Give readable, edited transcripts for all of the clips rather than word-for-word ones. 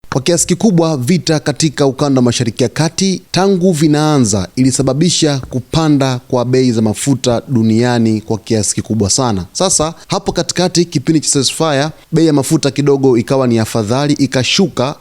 Kwa kiasi kikubwa vita katika ukanda wa Mashariki ya Kati tangu vinaanza ilisababisha kupanda kwa bei za mafuta duniani kwa kiasi kikubwa sana. Sasa hapo katikati, kipindi cha ceasefire, bei ya mafuta kidogo ikawa ni afadhali, ikashuka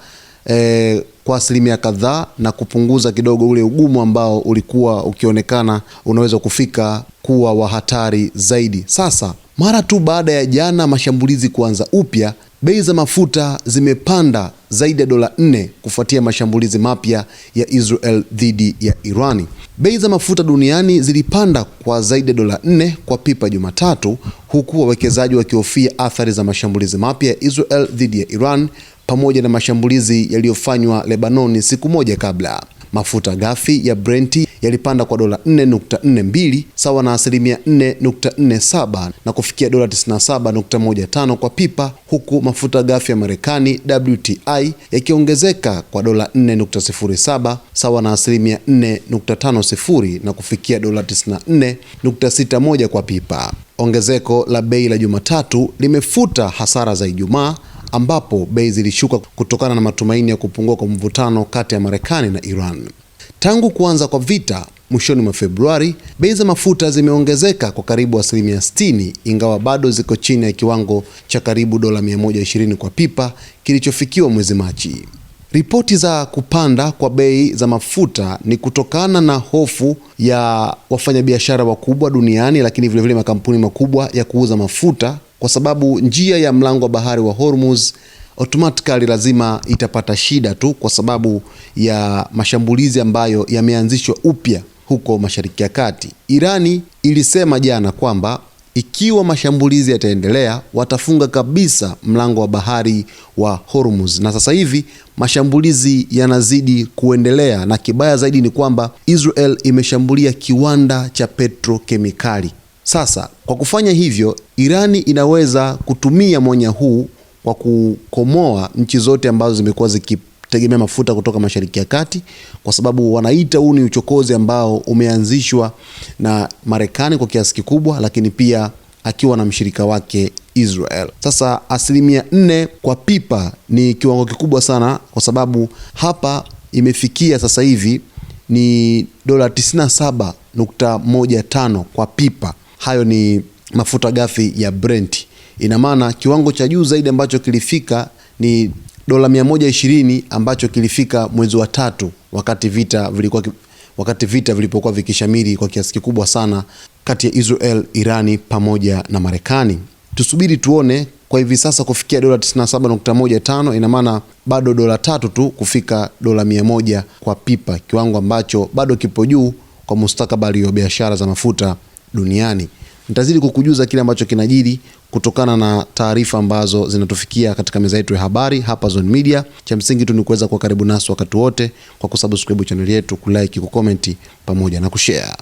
kwa asilimia kadhaa na kupunguza kidogo ule ugumu ambao ulikuwa ukionekana unaweza kufika kuwa wa hatari zaidi. Sasa mara tu baada ya jana mashambulizi kuanza upya, bei za mafuta zimepanda zaidi ya $4 kufuatia mashambulizi mapya ya Israel dhidi ya Irani. Bei za mafuta duniani zilipanda kwa zaidi ya $4 kwa pipa Jumatatu, huku wawekezaji wakihofia athari za mashambulizi mapya ya Israel dhidi ya Iran pamoja na mashambulizi yaliyofanywa Lebanon siku moja kabla. Mafuta ghafi ya Brent yalipanda kwa $4.42 sawa na 4.47 na kufikia $97.15 kwa pipa, huku mafuta ghafi ya Marekani WTI yakiongezeka kwa $4.07 sawa na 4.50 na kufikia $94.61 kwa pipa. Ongezeko la bei la Jumatatu limefuta hasara za Ijumaa ambapo bei zilishuka kutokana na matumaini ya kupungua kwa mvutano kati ya Marekani na Iran. Tangu kuanza kwa vita mwishoni mwa Februari, bei za mafuta zimeongezeka kwa karibu 60%, ingawa bado ziko chini ya kiwango cha karibu $120 kwa pipa kilichofikiwa mwezi Machi. Ripoti za kupanda kwa bei za mafuta ni kutokana na hofu ya wafanyabiashara wakubwa duniani, lakini vilevile makampuni makubwa ya kuuza mafuta, kwa sababu njia ya mlango wa bahari wa Hormuz automatically lazima itapata shida tu kwa sababu ya mashambulizi ambayo yameanzishwa upya huko Mashariki ya Kati. Irani ilisema jana kwamba ikiwa mashambulizi yataendelea watafunga kabisa mlango wa bahari wa Hormuz, na sasa hivi mashambulizi yanazidi kuendelea, na kibaya zaidi ni kwamba Israel imeshambulia kiwanda cha petrokemikali. Sasa kwa kufanya hivyo, Irani inaweza kutumia mwanya huu kwa kukomoa nchi zote ambazo zimekuwa zikitegemea mafuta kutoka Mashariki ya Kati, kwa sababu wanaita huu ni uchokozi ambao umeanzishwa na Marekani kwa kiasi kikubwa, lakini pia akiwa na mshirika wake Israel. Sasa 4% kwa pipa ni kiwango kikubwa sana, kwa sababu hapa imefikia sasa hivi ni $97.15 kwa pipa. Hayo ni mafuta ghafi ya Brent. Ina maana kiwango cha juu zaidi ambacho kilifika ni $120 ambacho kilifika mwezi wa 3 wakati vita vilipokuwa vikishamiri kwa kiasi kikubwa sana kati ya Israel, Irani pamoja na Marekani. Tusubiri tuone. Kwa hivi sasa kufikia $97.15, ina maana bado $3 tu kufika $100 kwa pipa, kiwango ambacho bado kipo juu kwa mustakabali wa biashara za mafuta duniani. Nitazidi kukujuza kile ambacho kinajiri kutokana na taarifa ambazo zinatufikia katika meza yetu ya habari hapa Zone Media. Cha msingi tu ni kuweza kuwa karibu nasi wakati wote kwa kusubscribe channel yetu, kulike, kucomment pamoja na kushare.